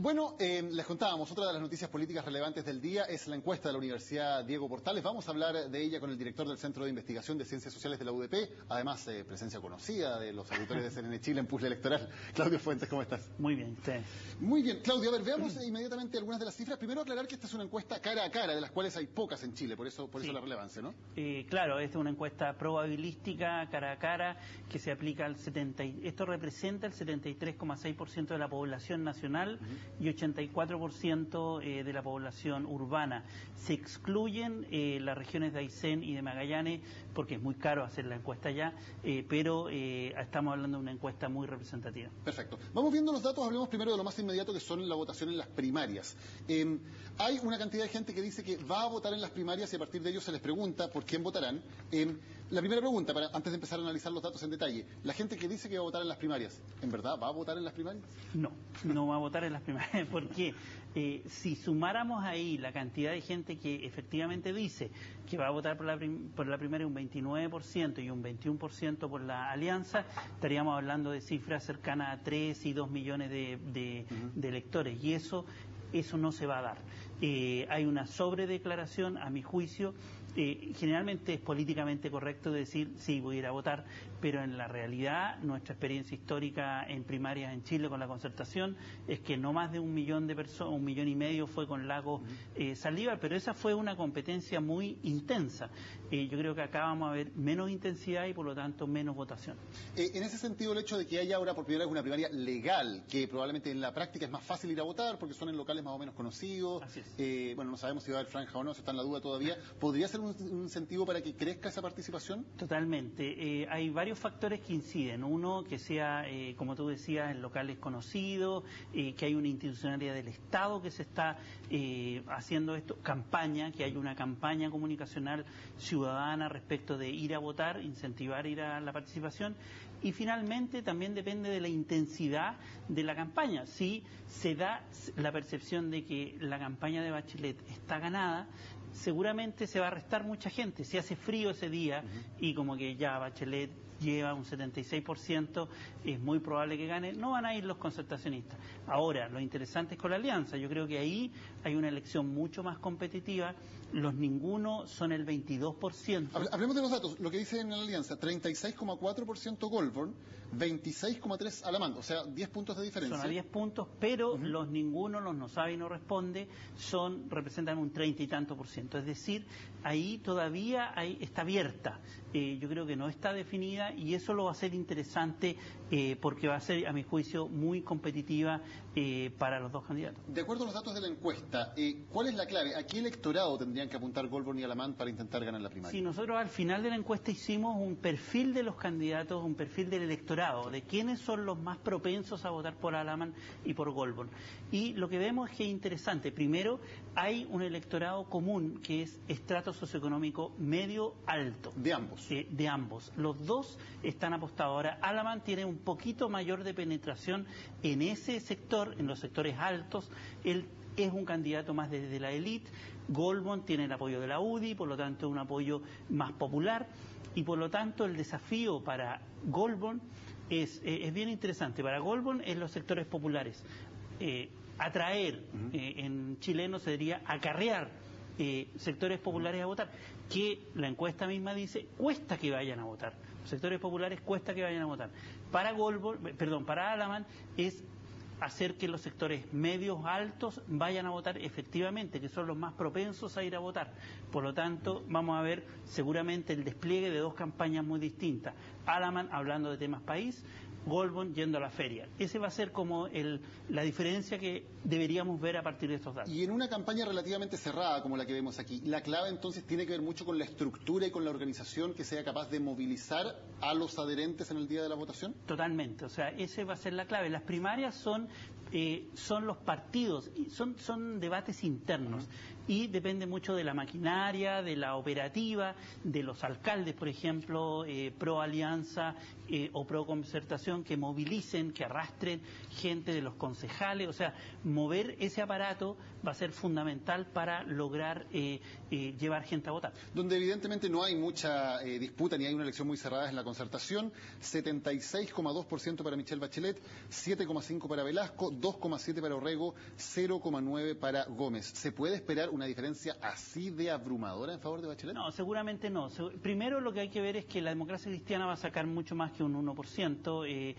Bueno, les contábamos, otra de las noticias políticas relevantes del día es la encuesta de la Universidad Diego Portales. Vamos a hablar de ella con el director del Centro de Investigación de Ciencias Sociales de la UDP, además presencia conocida de los auditores de CNN Chile en Puzzle Electoral. Claudio Fuentes, ¿cómo estás? Muy bien, usted. Muy bien, Claudio, a ver, veamos inmediatamente algunas de las cifras. Primero aclarar que esta es una encuesta cara a cara, de las cuales hay pocas en Chile, por eso la relevancia, ¿no? Claro, esta es una encuesta probabilística, cara a cara, que se aplica al 70. Esto representa el 73,6% de la población nacional y 84% de la población urbana. Se excluyen las regiones de Aysén y de Magallanes porque es muy caro hacer la encuesta allá, pero estamos hablando de una encuesta muy representativa. Perfecto. Vamos viendo los datos, hablemos primero de lo más inmediato que son la votación en las primarias. Hay una cantidad de gente que dice que va a votar en las primarias y a partir de ello se les pregunta por quién votarán. La primera pregunta, antes de empezar a analizar los datos en detalle, la gente que dice que va a votar en las primarias, ¿en verdad va a votar en las primarias? No va a votar en las primarias. ¿Por qué? Si sumáramos ahí la cantidad de gente que efectivamente dice que va a votar por la primaria un 29% y un 21% por la alianza, estaríamos hablando de cifras cercanas a 3 y 2 millones de electores, y eso no se va a dar. Hay una sobredeclaración, a mi juicio. Generalmente es políticamente correcto decir sí, voy a ir a votar, pero en la realidad nuestra experiencia histórica en primarias en Chile con la concertación es que no más de 1 millón de personas, 1,5 millones fue con Lagos Saldívar, pero esa fue una competencia muy intensa. Yo creo que acá vamos a ver menos intensidad y por lo tanto menos votación. En ese sentido, el hecho de que haya ahora por primera vez una primaria legal, que probablemente en la práctica es más fácil ir a votar porque son en locales más o menos conocidos. Así es. Bueno, no sabemos si va a haber franja o no, eso está en la duda todavía. ¿Podría ser un incentivo para que crezca esa participación? Totalmente. Hay varios factores que inciden. Uno, que sea, como tú decías, en locales conocidos, que hay una institucionalidad del Estado que se está haciendo esto, campaña, que hay una campaña comunicacional ciudadana respecto de ir a votar, incentivar ir a la participación. Y finalmente también depende de la intensidad de la campaña. Si se da la percepción de que la campaña de Bachelet está ganada, seguramente se va a restar mucha gente. Si hace frío ese día y como que ya Bachelet lleva un 76%, es muy probable que gane, no van a ir los concertacionistas. Ahora, lo interesante es con la alianza. Yo creo que ahí hay una elección mucho más competitiva. Los ninguno son el 22%. Hablemos de los datos. Lo que dice en la alianza, 36,4% Goldborn, 26,3% Alamán, o sea, 10 puntos de diferencia. Son a 10 puntos, pero los ninguno, los no sabe y no responde, representan un 30 y tanto %. Es decir, ahí todavía está abierta. Yo creo que no está definida y eso lo va a hacer interesante porque va a ser, a mi juicio, muy competitiva para los dos candidatos. De acuerdo a los datos de la encuesta, ¿cuál es la clave? ¿A qué electorado tendrían que apuntar Goldborn y Alamán para intentar ganar la primaria? Sí, nosotros al final de la encuesta hicimos un perfil de los candidatos, un perfil del electorado, de quiénes son los más propensos a votar por Alamán y por Goldborn. Y lo que vemos es que es interesante. Primero, hay un electorado común que es estrato socioeconómico medio-alto. De ambos. De ambos. Los dos están apostados. Ahora, Alamán tiene un poquito mayor de penetración en ese sector, en los sectores altos. Él es un candidato más desde la élite. Goldborn tiene el apoyo de la UDI, por lo tanto es un apoyo más popular. Y por lo tanto el desafío para Goldborn es bien interesante. Para Goldborn es los sectores populares. Atraer, en chileno se diría acarrear sectores populares a votar, que la encuesta misma dice cuesta que vayan a votar. Los sectores populares cuesta que vayan a votar. Para Alamán es hacer que los sectores medios altos vayan a votar efectivamente, que son los más propensos a ir a votar. Por lo tanto, vamos a ver seguramente el despliegue de dos campañas muy distintas. Alamán hablando de temas país, Goldborn yendo a la feria. Ese va a ser como la diferencia que deberíamos ver a partir de estos datos. Y en una campaña relativamente cerrada como la que vemos aquí, la clave entonces tiene que ver mucho con la estructura y con la organización que sea capaz de movilizar a los adherentes en el día de la votación. Totalmente, o sea, ese va a ser la clave. Las primarias son los partidos, son debates internos y depende mucho de la maquinaria, de la operativa, de los alcaldes, por ejemplo, pro alianza o pro concertación, que movilicen, que arrastren gente, de los concejales. O sea, mover ese aparato va a ser fundamental para lograr llevar gente a votar. Donde evidentemente no hay mucha disputa ni hay una elección muy cerrada es la concertación. 76,2% para Michelle Bachelet, 7,5% para Velasco, 2,7% para Orrego, 0,9% para Gómez. ¿Se puede esperar una diferencia así de abrumadora en favor de Bachelet? No, seguramente no. Primero lo que hay que ver es que la Democracia Cristiana va a sacar mucho más que un 1%.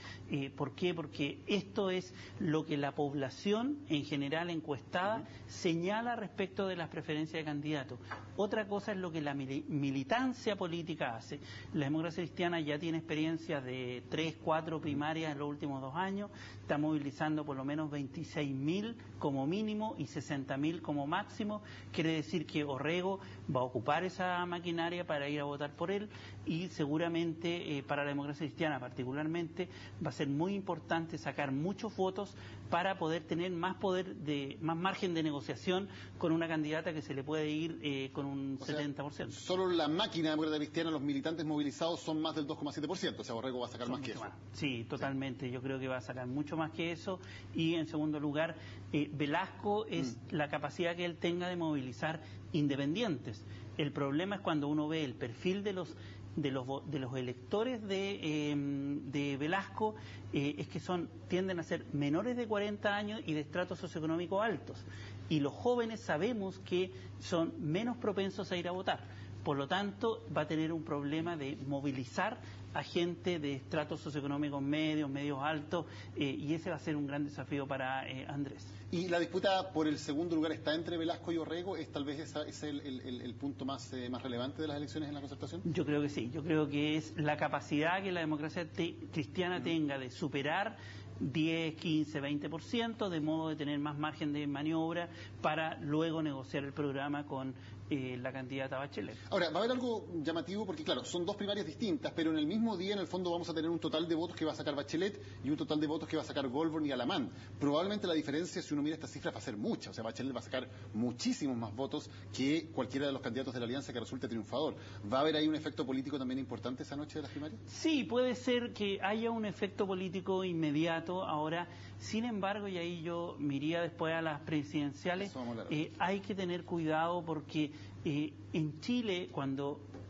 ¿Por qué? Porque esto es lo que la población en general encuestada señala respecto de las preferencias de candidatos. Otra cosa es lo que la militancia política hace. La Democracia Cristiana ya tiene experiencias de 3, 4 primarias en los últimos 2 años, está movilizando por lo menos 26.000 como mínimo y 60.000 como máximo. Quiere decir que Orrego va a ocupar esa maquinaria para ir a votar por él, y seguramente para la Democracia Cristiana particularmente va a ser muy importante sacar muchos votos para poder tener más margen de negociación con una candidata que se le puede ir con un 70%. Solo la máquina de Democracia Cristiana, los militantes movilizados son más del 2,7%, o sea, Orrego va a sacar más que eso. Sí, totalmente, sí. Yo creo que va a sacar mucho más que eso. Y en segundo lugar, Velasco es la capacidad que él tenga de movilizar independientes. El problema es cuando uno ve el perfil de los electores de Velasco, es que tienden a ser menores de 40 años y de estratos socioeconómicos altos. Y los jóvenes sabemos que son menos propensos a ir a votar. Por lo tanto, va a tener un problema de movilizar a gente de estratos socioeconómicos medios altos, y ese va a ser un gran desafío para Andrés. ¿Y la disputa por el segundo lugar está entre Velasco y Orrego? ¿Es tal vez es el punto más relevante de las elecciones en la concertación? Yo creo que sí, yo creo que es la capacidad que la Democracia Cristiana tenga de superar 10, 15, 20%, de modo de tener más margen de maniobra para luego negociar el programa con la candidata Bachelet. Ahora, va a haber algo llamativo porque, claro, son 2 primarias distintas, pero en el mismo día, en el fondo, vamos a tener un total de votos que va a sacar Bachelet y un total de votos que va a sacar Goldberg y Alamán. Probablemente la diferencia, si uno mira estas cifras, va a ser mucha. O sea, Bachelet va a sacar muchísimos más votos que cualquiera de los candidatos de la alianza que resulte triunfador. ¿Va a haber ahí un efecto político también importante esa noche de las primarias? Sí, puede ser que haya un efecto político inmediato. Ahora, sin embargo, y ahí yo me iría después a las presidenciales, hay que tener cuidado porque en Chile,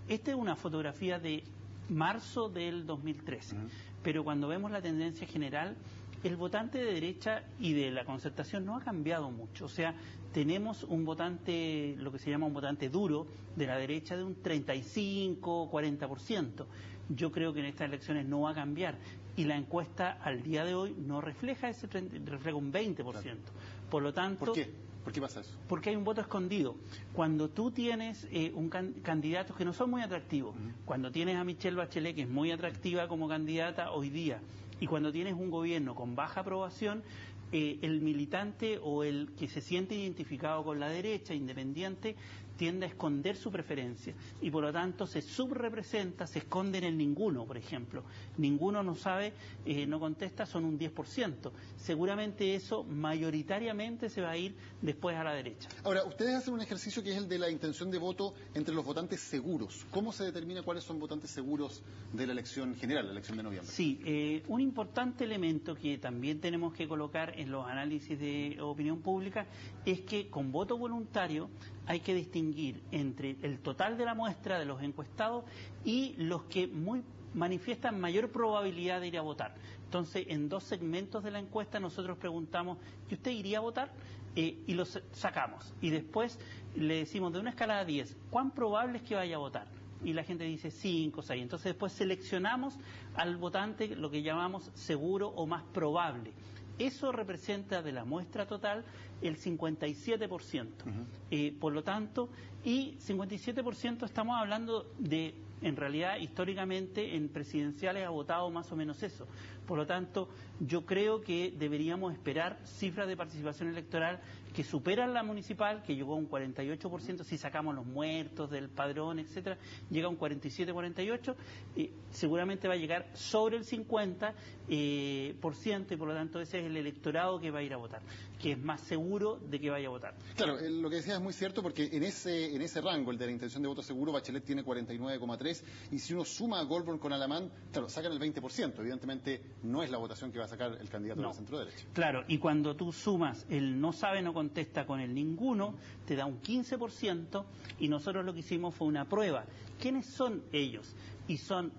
esta es una fotografía de marzo del 2013, pero cuando vemos la tendencia general, el votante de derecha y de la concertación no ha cambiado mucho. O sea, tenemos un votante, lo que se llama un votante duro, de la derecha de un 35-40%. Yo creo que en estas elecciones no va a cambiar. Y la encuesta al día de hoy no refleja refleja un 20%. Claro. Por lo tanto... ¿Por qué? ¿Por qué pasa eso? Porque hay un voto escondido. Cuando tú tienes candidatos que no son muy atractivos, cuando tienes a Michelle Bachelet, que es muy atractiva como candidata hoy día, y cuando tienes un gobierno con baja aprobación, el militante o el que se siente identificado con la derecha, independiente, tiende a esconder su preferencia y por lo tanto se subrepresenta, se esconde en el ninguno, por ejemplo. Ninguno no sabe, no contesta, son un 10%. Seguramente eso mayoritariamente se va a ir después a la derecha. Ahora, ustedes hacen un ejercicio que es el de la intención de voto entre los votantes seguros. ¿Cómo se determina cuáles son votantes seguros de la elección general, la elección de noviembre? Sí, un importante elemento que también tenemos que colocar en los análisis de opinión pública es que con voto voluntario hay que distinguir entre el total de la muestra de los encuestados y los que manifiestan mayor probabilidad de ir a votar. Entonces, en 2 segmentos de la encuesta nosotros preguntamos, ¿y usted iría a votar? Y los sacamos. Y después le decimos de una escala de 10, ¿cuán probable es que vaya a votar? Y la gente dice 5, 6. Entonces después seleccionamos al votante, lo que llamamos seguro o más probable. Eso representa de la muestra total el 57%. Por lo tanto, y 57% estamos hablando de En realidad, históricamente, en presidenciales ha votado más o menos eso. Por lo tanto, yo creo que deberíamos esperar cifras de participación electoral que superan la municipal, que llegó a un 48%, si sacamos los muertos del padrón, etcétera, llega a un 47-48%, seguramente va a llegar sobre el 50%, y por lo tanto ese es el electorado que va a ir a votar, que es más seguro de que vaya a votar. Claro, lo que decías es muy cierto, porque en ese rango, el de la intención de voto seguro, Bachelet tiene 49,3%, y si uno suma a Goldborn con Alamán, claro, sacan el 20%. Evidentemente no es la votación que va a sacar el candidato de la centro-derecha. Claro, y cuando tú sumas el no sabe, no contesta con el ninguno, te da un 15%, y nosotros lo que hicimos fue una prueba. ¿Quiénes son ellos? Y son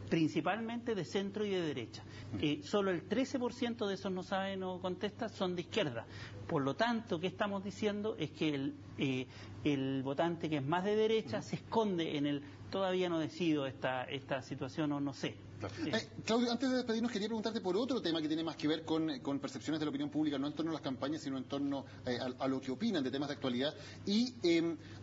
principalmente de centro y de derecha. Solo el 13% de esos no sabe, no contesta son de izquierda. Por lo tanto, ¿qué estamos diciendo? Es que el votante que es más de derecha se esconde en el todavía no decido esta situación o no sé. Claro. Claudio, antes de despedirnos quería preguntarte por otro tema que tiene más que ver con percepciones de la opinión pública, no en torno a las campañas, sino en torno a lo que opinan de temas de actualidad. Y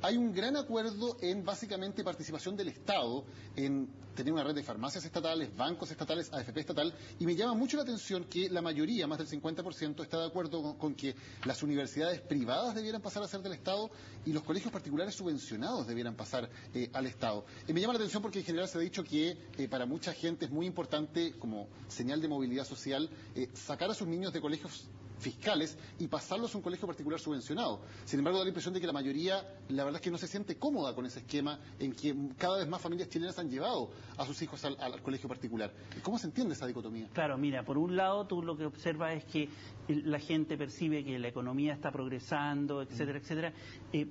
hay un gran acuerdo en básicamente participación del Estado en tener una red de farmacias estatales, bancos estatales, AFP estatal, y me llama mucho la atención que la mayoría, más del 50%, está de acuerdo con que las universidades privadas debieran pasar a ser del Estado y los colegios particulares subvencionados debieran pasar al Estado. Me llama la atención porque en general se ha dicho que para mucha gente es muy importante, como señal de movilidad social, sacar a sus niños de colegios fiscales y pasarlos a un colegio particular subvencionado. Sin embargo, da la impresión de que la mayoría, la verdad es que no se siente cómoda con ese esquema en que cada vez más familias chilenas han llevado a sus hijos al colegio particular. ¿Cómo se entiende esa dicotomía? Claro, mira, por un lado tú lo que observas es que la gente percibe que la economía está progresando, etcétera, etcétera,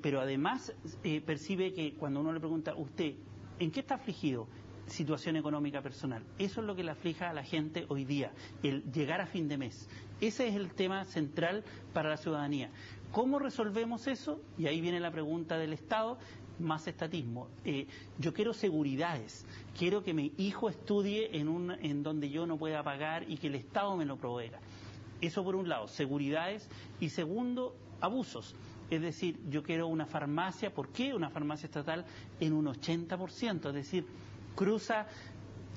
pero además percibe que cuando uno le pregunta, ¿usted en qué está afligido? Situación económica personal. Eso es lo que le aflige a la gente hoy día, el llegar a fin de mes. Ese es el tema central para la ciudadanía. ¿Cómo resolvemos eso? Y ahí viene la pregunta del Estado, más estatismo. Yo quiero seguridades, quiero que mi hijo estudie en donde yo no pueda pagar y que el Estado me lo provea. Eso por un lado, seguridades, y segundo, abusos. Es decir, yo quiero una farmacia, ¿por qué una farmacia estatal en un 80%? Es decir, cruza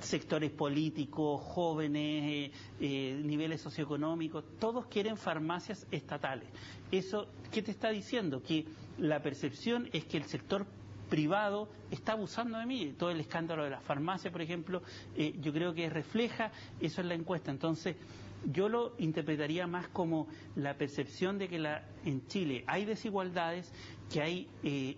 sectores políticos, jóvenes, niveles socioeconómicos, todos quieren farmacias estatales. ¿Eso qué te está diciendo? Que la percepción es que el sector privado está abusando de mí. Todo el escándalo de las farmacias, por ejemplo, yo creo que refleja eso en la encuesta. Entonces, yo lo interpretaría más como la percepción de que en Chile hay desigualdades, que hay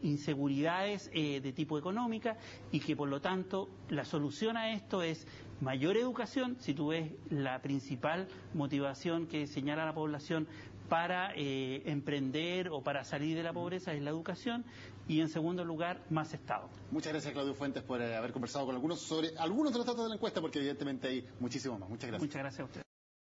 inseguridades de tipo económica y que por lo tanto la solución a esto es mayor educación. Si tú ves la principal motivación que señala la población para emprender o para salir de la pobreza es la educación, y en segundo lugar, más Estado. Muchas gracias, Claudio Fuentes, por haber conversado con algunos sobre algunos de los datos de la encuesta, porque evidentemente hay muchísimo más. Muchas gracias. Muchas gracias a usted.